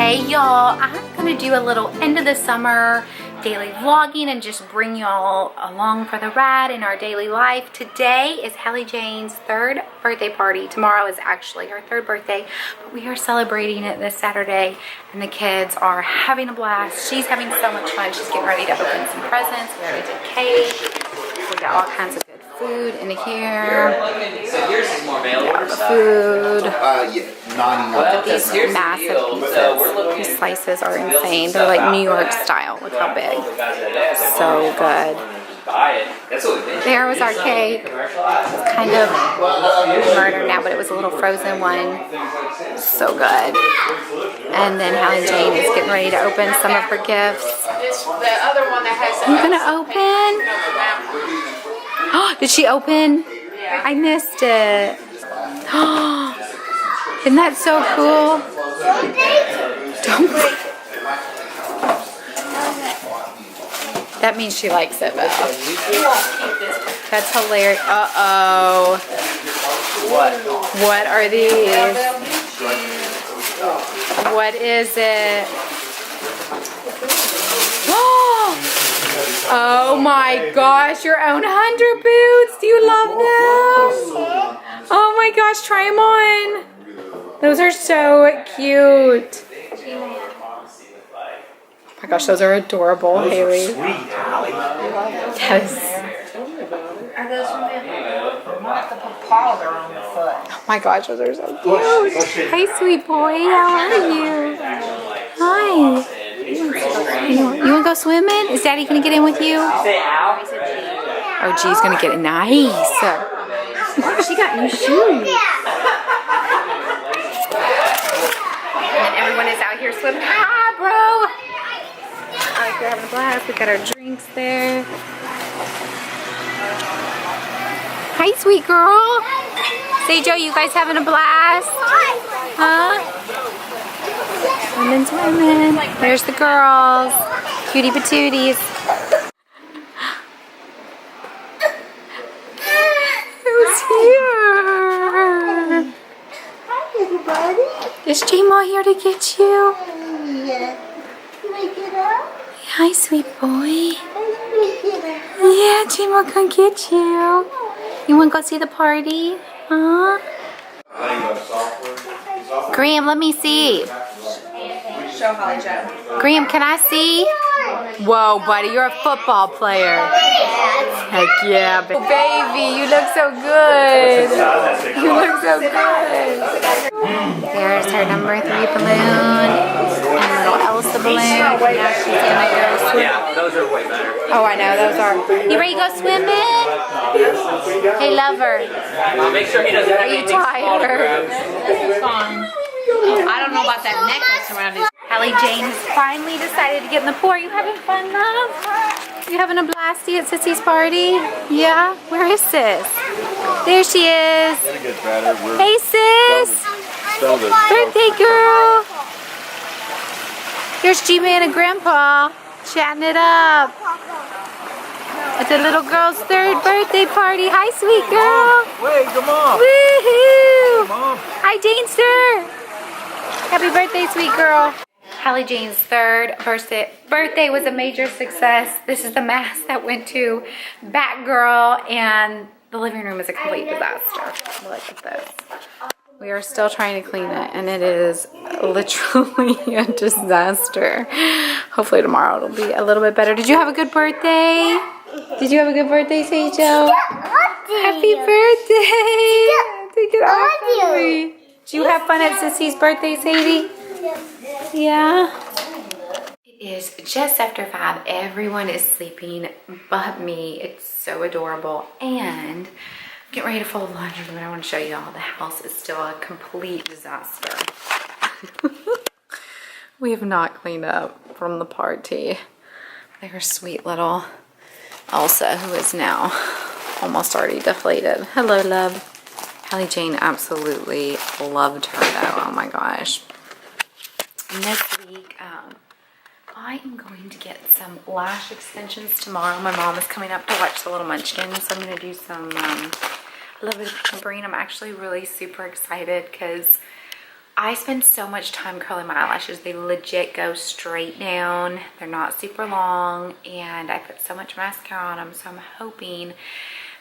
Hey y'all, I'm gonna do a little end of the summer daily vlogging and just bring y'all along for the ride in our daily life. Today is Halle Jane's 3rd birthday party. Tomorrow is actually her 3rd birthday, but we are celebrating it this Saturday and the kids are having a blast. She's having so much fun. She's getting ready to open some presents. We already did cake. We got all kinds of good food in here. Food. These massive pizzas. These slices are insane. They're like New York style. Look how big. So good. There was our cake. It's kind of murder now, but it was a little frozen one. So good. And then Halle Jane is getting ready to open some of her gifts. The other one that has. You gonna open? Oh, did she open? Yeah. I missed it. Isn't that so cool? Don't. That means she likes it, Beth. That's hilarious. Uh-oh. What are these? What is it? Oh my gosh, your own 100 boots. Do you love them? Oh my gosh, try them on. Those are so cute. Oh my gosh, those are adorable, Haley. Yes. Are those from the not the powder on the foot? Oh my gosh, those are so cute. Hi, sweet boy. How are you? Hi. You want to go swimming? Is Daddy going to get in with you? Oh, G's going to get it. Nice. She got new shoes. And everyone is out here swimming. Ah, bro. We're having a blast. We got our drinks there. Hi, sweet girl. Say, Joe, you guys having a blast? Huh? Women's women. There's the girls. Cutie patooties. Who's here? Hi, everybody. Is J-Ma here to get you? Yeah. Can I get up? Hi, sweet boy. Hi, Yeah, J-Ma can get you. You want to go see the party? Huh? Graham, let me see. Show Halle Jane. Graham, can I see? Whoa, buddy, you're a football player. Heck yeah, baby, you look so good. You look so good. There's her number 3 balloon and little Elsa balloon. Now she's gonna go swim. Yeah, those are way better. Oh, I know, those are. You ready to go swimming? Hey, lover. I'll make sure he doesn't have Are you anything small to tired? grab. I don't know about that necklace around his. Halle Jane has finally decided to get in the pool. Are you having fun, love? You having a blasty at Sissy's party? Yeah? Where is Sis? There she is. Hey, Sis. Birthday girl. Here's G-Man and Grandpa chatting it up. It's a little girl's 3rd birthday party. Hi, sweet girl. Wait, come on. Woohoo. Mom. Hi, Janester. Happy birthday, sweet girl. Halle Jane's 3rd birthday was a major success. This is the mass that went to Batgirl, and the living room is a complete disaster. Look at this. We are still trying to clean it, and it is literally a disaster. Hopefully tomorrow it'll be a little bit better. Did you have a good birthday? Did you have a good birthday, Seijo? Happy birthday! Take it off for me. Did you have fun at Sissy's birthday, Sadie? Yeah. It is just after 5. Everyone is sleeping but me. It's so adorable. And I'm getting ready to fold laundry, but I want to show you all. The house is still a complete disaster. We have not cleaned up from the party. There's sweet little Elsa, who is now almost already deflated. Hello, love. Halle Jane absolutely loved her, though. Oh my gosh. And this week, I am going to get some lash extensions tomorrow. My mom is coming up to watch the Little Munchkins, so I'm going to do some a little bit of pampering. I'm actually really super excited because I spend so much time curling my eyelashes. They legit go straight down. They're not super long, and I put so much mascara on them, so I'm hoping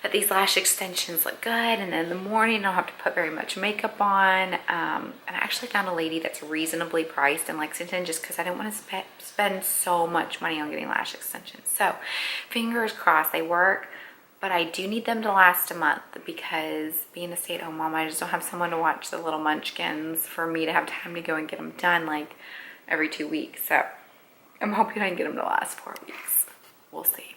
that these lash extensions look good, and then in the morning I don't have to put very much makeup on. And I actually found a lady that's reasonably priced in Lexington just because I didn't want to spend so much money on getting lash extensions. So fingers crossed they work. But I do need them to last a month because being a stay-at-home mom, I just don't have someone to watch the little munchkins for me to have time to go and get them done like every 2 weeks. So I'm hoping I can get them to last 4 weeks. We'll see.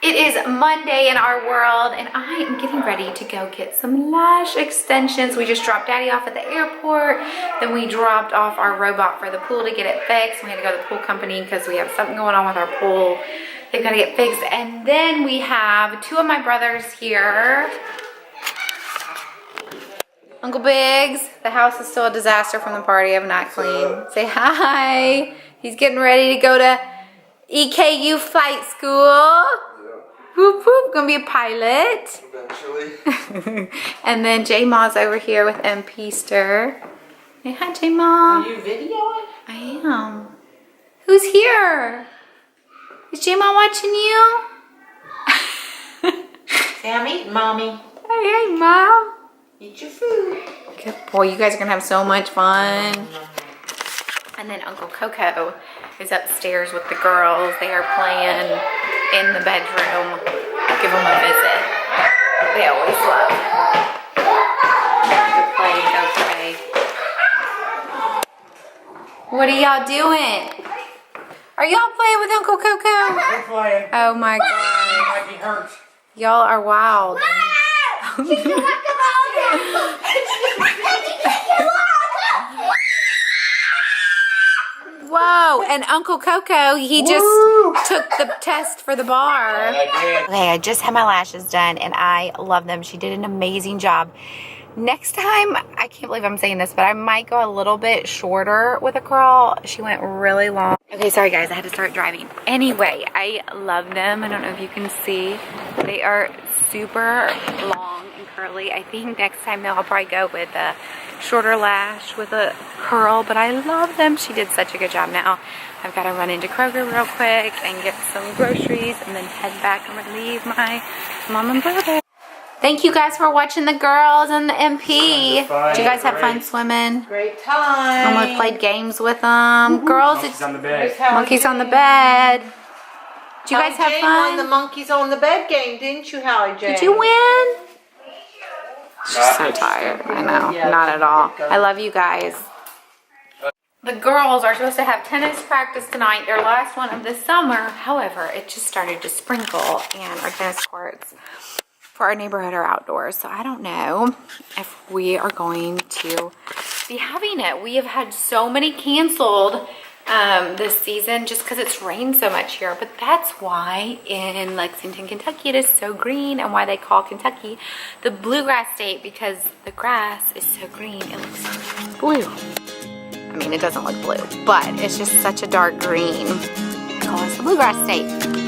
It is Monday in our world, and I am getting ready to go get some lash extensions. We just dropped Daddy off at the airport. Then we dropped off our robot for the pool to get it fixed. We had to go to the pool company because we have something going on with our pool. They've got to get fixed. And then we have 2 of my brothers here. Uncle Biggs. The house is still a disaster from the party. I've not cleaned. Say hi. He's getting ready to go to EKU flight school. Whoop whoop. Gonna be a pilot. Eventually. And then J Ma's over here with MP Stir. Hey, hi J Ma. Are you videoing? I am. Who's here? Is J-Ma watching you? Say, I'm eating, Mommy. Hey, Mom. Eat your food. Good boy. You guys are going to have so much fun. And then Uncle Coco is upstairs with the girls. They are playing in the bedroom. Give them a visit. They always love to play and go play. What are y'all doing? Are y'all playing with Uncle Coco? We're playing. Oh my God. He might be hurt. Y'all are wild. Whoa, and Uncle Coco, he just took the test for the bar. Okay, I just had my lashes done and I love them. She did an amazing job. Next time, I can't believe I'm saying this, but I might go a little bit shorter with a curl. She went really long. Okay, sorry guys, I had to start driving. Anyway, I love them. I don't know if you can see. They are super long and curly. I think next time though, I'll probably go with a shorter lash with a curl, but I love them. She did such a good job. Now, I've got to run into Kroger real quick and get some groceries and then head back. I'm gonna leave my mom and brother. Thank you guys for watching the girls and the MP. Did you guys have fun swimming? Great time. Almost played games with them. Girls, Monkeys it's on the bed. monkeys on the bed. Did you guys have Jane won the fun? monkeys on the bed game, didn't you, Halle Jane? Did you win? She's so tired. I know. Not at all. I love you guys. The girls are supposed to have tennis practice tonight, their last one of the summer. However, it just started to sprinkle and our tennis courts for our neighborhood are outdoors. So I don't know if we are going to be having it. We have had so many canceled this season just because it's rained so much here. But that's why in Lexington, Kentucky, it is so green, and why they call Kentucky the Bluegrass state, because the grass is so green. It looks blue. I mean, it doesn't look blue, but it's just such a dark green. They call us the Bluegrass state.